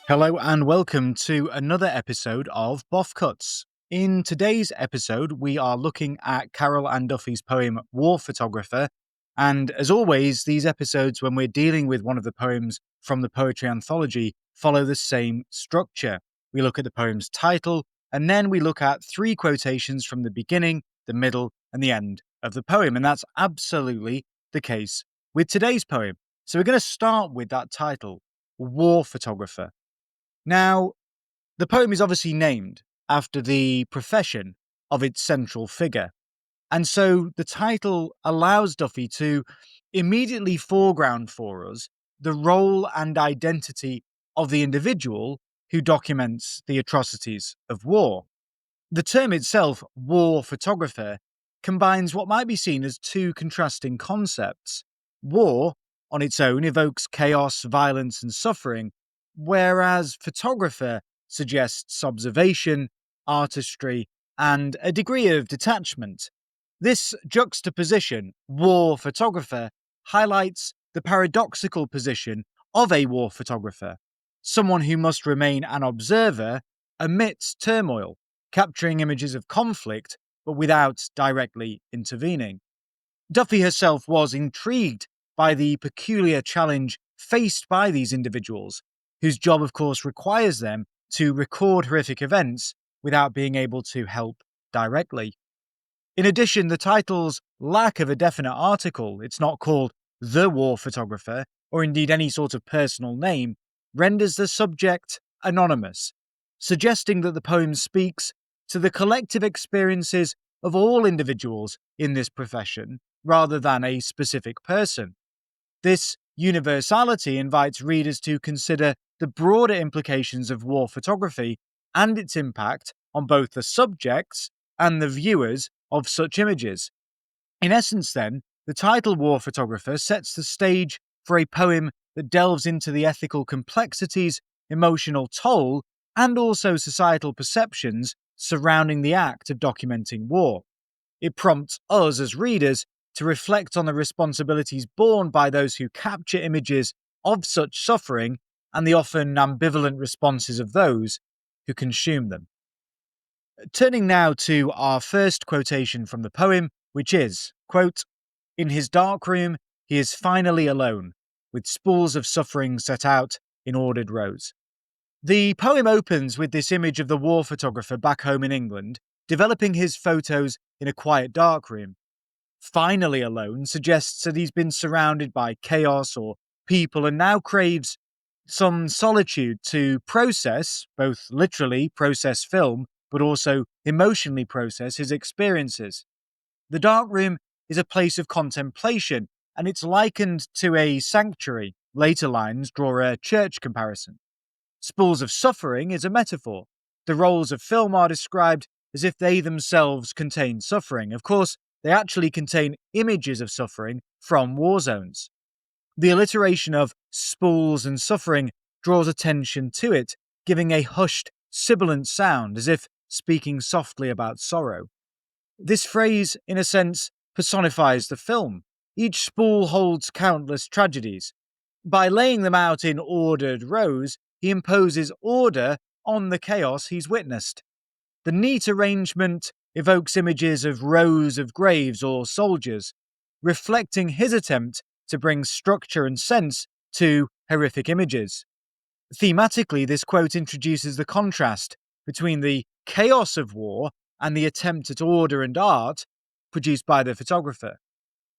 Hello and welcome to another episode of Baughcuts. In today's episode, we are looking at Carol and Duffy's poem War Photographer. And as always, these episodes, when we're dealing with one of the poems from the poetry anthology, follow the same structure. We look at the poem's title, and then we look at three quotations from the beginning, the middle, and the end of the poem. And that's absolutely the case with today's poem. So we're going to start with that title, War Photographer. Now, the poem is obviously named after the profession of its central figure. And so the title allows Duffy to immediately foreground for us the role and identity of the individual who documents the atrocities of war. The term itself, war photographer, combines what might be seen as two contrasting concepts. War, on its own, evokes chaos, violence, and suffering, whereas photographer suggests observation, artistry, and a degree of detachment. This juxtaposition, war photographer, highlights the paradoxical position of a war photographer, someone who must remain an observer amidst turmoil, capturing images of conflict but without directly intervening. Duffy herself was intrigued by the peculiar challenge faced by these individuals, whose job, of course, requires them to record horrific events without being able to help directly. In addition, the title's lack of a definite article, it's not called The War Photographer, or indeed any sort of personal name, renders the subject anonymous, suggesting that the poem speaks to the collective experiences of all individuals in this profession rather than a specific person. This universality invites readers to consider the broader implications of war photography and its impact on both the subjects and the viewers of such images. In essence, then, the title War Photographer sets the stage for a poem that delves into the ethical complexities, emotional toll, and also societal perceptions surrounding the act of documenting war. It prompts us as readers to reflect on the responsibilities borne by those who capture images of such suffering and the often ambivalent responses of those who consume them. Turning now to our first quotation from the poem, which is, quote, "In his dark room, he is finally alone, with spools of suffering set out in ordered rows." The poem opens with this image of the war photographer back home in England, developing his photos in a quiet darkroom. Finally alone suggests that he's been surrounded by chaos or people and now craves some solitude to process, both literally process film, but also emotionally process his experiences. The darkroom is a place of contemplation, and it's likened to a sanctuary. Later lines draw a church comparison. Spools of suffering is a metaphor. The rolls of film are described as if they themselves contain suffering. Of course, they actually contain images of suffering from war zones. The alliteration of spools and suffering draws attention to it, giving a hushed, sibilant sound as if speaking softly about sorrow. This phrase, in a sense, personifies the film. Each spool holds countless tragedies. By laying them out in ordered rows, he imposes order on the chaos he's witnessed. The neat arrangement evokes images of rows of graves or soldiers, reflecting his attempt to bring structure and sense to horrific images. Thematically, this quote introduces the contrast between the chaos of war and the attempt at order and art produced by the photographer.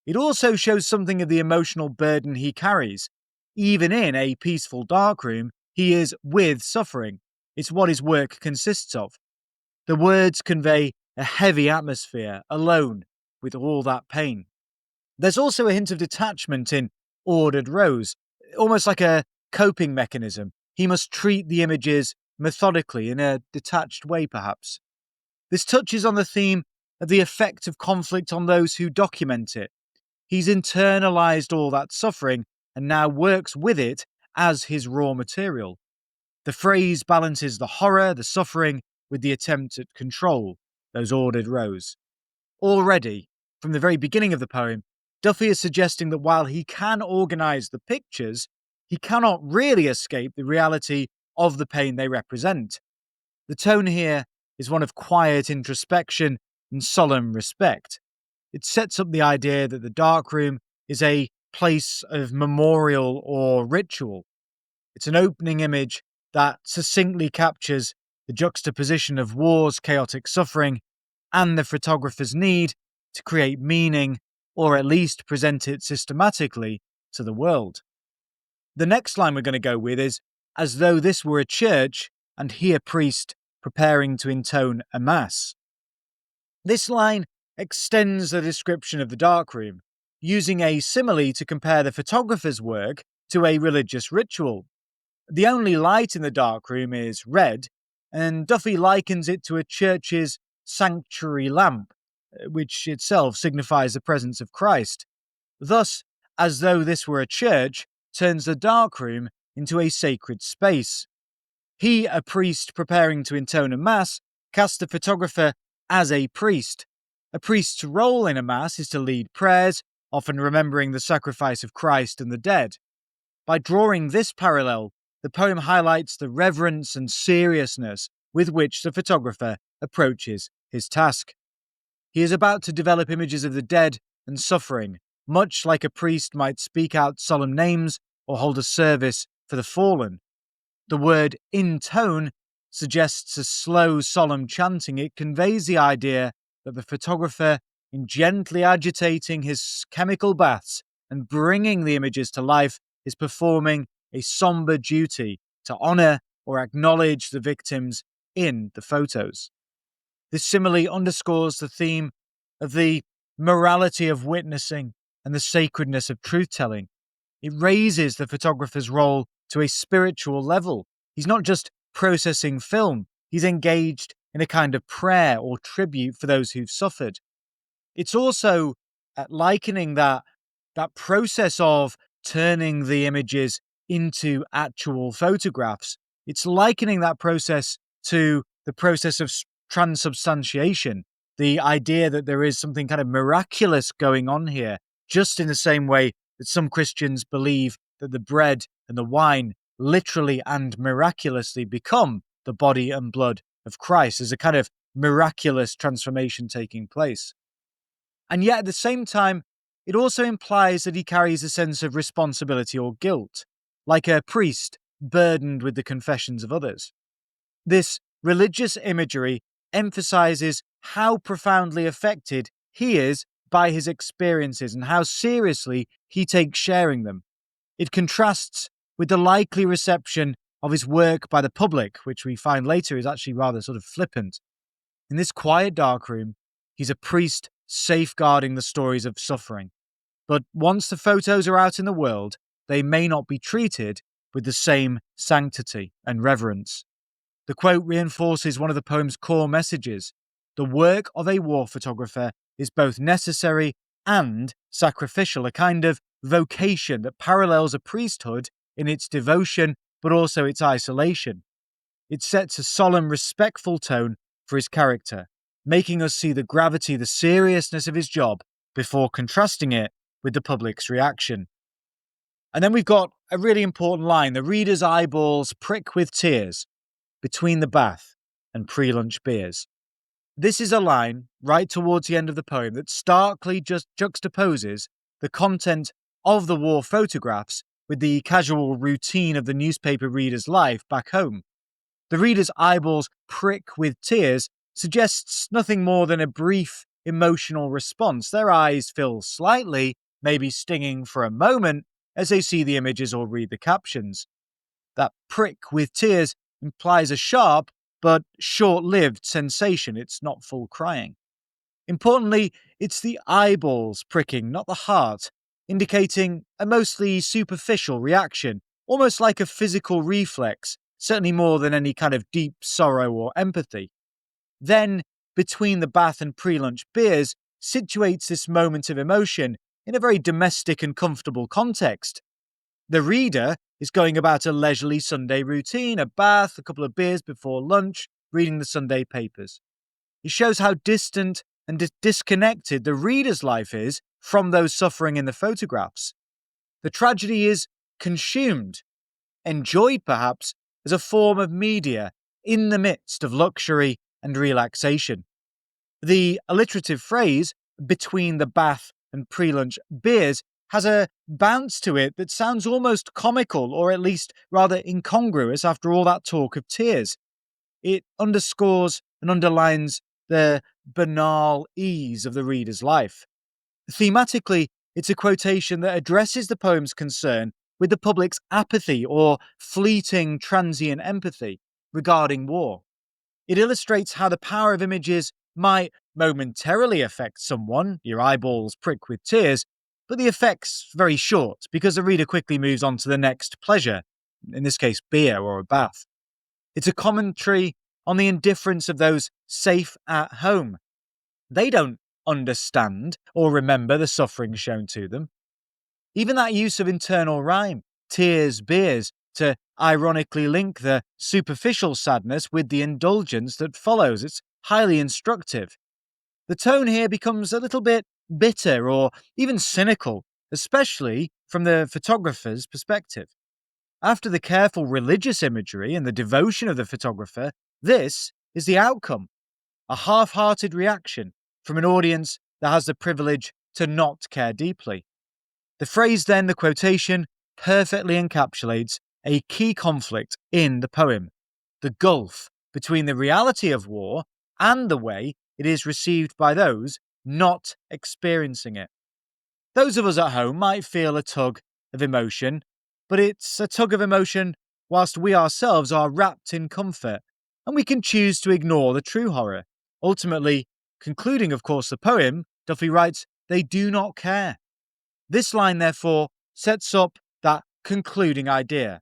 It also shows something of the emotional burden he carries. Even in a peaceful darkroom, he is with suffering. It's what his work consists of. The words convey a heavy atmosphere, alone with all that pain. There's also a hint of detachment in ordered rows, almost like a coping mechanism. He must treat the images methodically in a detached way, perhaps. This touches on the theme of the effect of conflict on those who document it. He's internalized all that suffering and now works with it as his raw material. The phrase balances the horror, the suffering, with the attempt at control, those ordered rows. Already, from the very beginning of the poem, Duffy is suggesting that while he can organise the pictures, he cannot really escape the reality of the pain they represent. The tone here is one of quiet introspection and solemn respect. It sets up the idea that the darkroom is a place of memorial or ritual. It's an opening image that succinctly captures the juxtaposition of war's chaotic suffering and the photographer's need to create meaning, or at least present it systematically to the world. The next line we're going to go with is, as though this were a church and he a priest preparing to intone a mass. This line extends the description of the darkroom, using a simile to compare the photographer's work to a religious ritual. The only light in the darkroom is red, and Duffy likens it to a church's sanctuary lamp, which itself signifies the presence of Christ. Thus, as though this were a church, turns the darkroom into a sacred space. He, a priest preparing to intone a mass, casts the photographer as a priest. A priest's role in a mass is to lead prayers, often remembering the sacrifice of Christ and the dead. By drawing this parallel, the poem highlights the reverence and seriousness with which the photographer approaches his task. He is about to develop images of the dead and suffering, much like a priest might speak out solemn names or hold a service for the fallen. The word intone suggests a slow, solemn chanting. It conveys the idea that the photographer, in gently agitating his chemical baths and bringing the images to life, is performing a somber duty to honor or acknowledge the victims in the photos. This simile underscores the theme of the morality of witnessing and the sacredness of truth-telling. It raises the photographer's role to a spiritual level. He's not just processing film, he's engaged in a kind of prayer or tribute for those who've suffered. It's also likening that process of turning the images into actual photographs. It's likening that process to the process of transubstantiation, the idea that there is something kind of miraculous going on here, just in the same way that some Christians believe that the bread and the wine literally and miraculously become the body and blood of Christ. There's a kind of miraculous transformation taking place. And yet at the same time, it also implies that he carries a sense of responsibility or guilt, like a priest burdened with the confessions of others. This religious imagery emphasizes how profoundly affected he is by his experiences and how seriously he takes sharing them. It contrasts with the likely reception of his work by the public, which we find later is actually rather sort of flippant. In this quiet darkroom, he's a priest safeguarding the stories of suffering. But once the photos are out in the world, they may not be treated with the same sanctity and reverence. The quote reinforces one of the poem's core messages. The work of a war photographer is both necessary and sacrificial, a kind of vocation that parallels a priesthood in its devotion but also its isolation. It sets a solemn, respectful tone for his character, making us see the gravity, the seriousness of his job before contrasting it with the public's reaction. And then we've got a really important line. The reader's eyeballs prick with tears between the bath and pre-lunch beers. This is a line right towards the end of the poem that starkly just juxtaposes the content of the war photographs with the casual routine of the newspaper reader's life back home. The reader's eyeballs prick with tears suggests nothing more than a brief emotional response. Their eyes fill slightly, maybe stinging for a moment, as they see the images or read the captions. That prick with tears implies a sharp but short-lived sensation. It's not full crying. Importantly, it's the eyeballs pricking, not the heart, indicating a mostly superficial reaction, almost like a physical reflex, certainly more than any kind of deep sorrow or empathy. Then, between the bath and pre-lunch beers, situates this moment of emotion in a very domestic and comfortable context. The reader is going about a leisurely Sunday routine, a bath, a couple of beers before lunch, reading the Sunday papers. It shows how distant and disconnected the reader's life is from those suffering in the photographs. The tragedy is consumed, enjoyed perhaps, as a form of media in the midst of luxury and relaxation. The alliterative phrase, between the bath and pre-lunch beers, has a bounce to it that sounds almost comical, or at least rather incongruous after all that talk of tears. It underscores and underlines the banal ease of the reader's life. Thematically, it's a quotation that addresses the poem's concern with the public's apathy or fleeting transient empathy regarding war. It illustrates how the power of images might momentarily affect someone, your eyeballs prick with tears, but the effect's very short because the reader quickly moves on to the next pleasure, in this case beer or a bath. It's a commentary on the indifference of those safe at home. They don't understand or remember the suffering shown to them. Even that use of internal rhyme, tears, beers, to ironically link the superficial sadness with the indulgence that follows, it's highly instructive. The tone here becomes a little bit bitter or even cynical, especially from the photographer's perspective. After the careful religious imagery and the devotion of the photographer, this is the outcome: a half-hearted reaction from an audience that has the privilege to not care deeply. The phrase then, the quotation, perfectly encapsulates a key conflict in the poem: the gulf between the reality of war and the way it is received by those not experiencing it. Those of us at home might feel a tug of emotion, but it's a tug of emotion whilst we ourselves are wrapped in comfort, and we can choose to ignore the true horror. Ultimately, concluding, of course, the poem, Duffy writes, "They do not care." This line, therefore, sets up that concluding idea,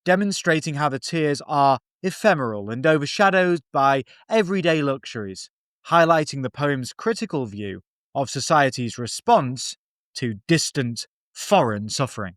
demonstrating how the tears are ephemeral and overshadowed by everyday luxuries, highlighting the poem's critical view of society's response to distant, foreign suffering.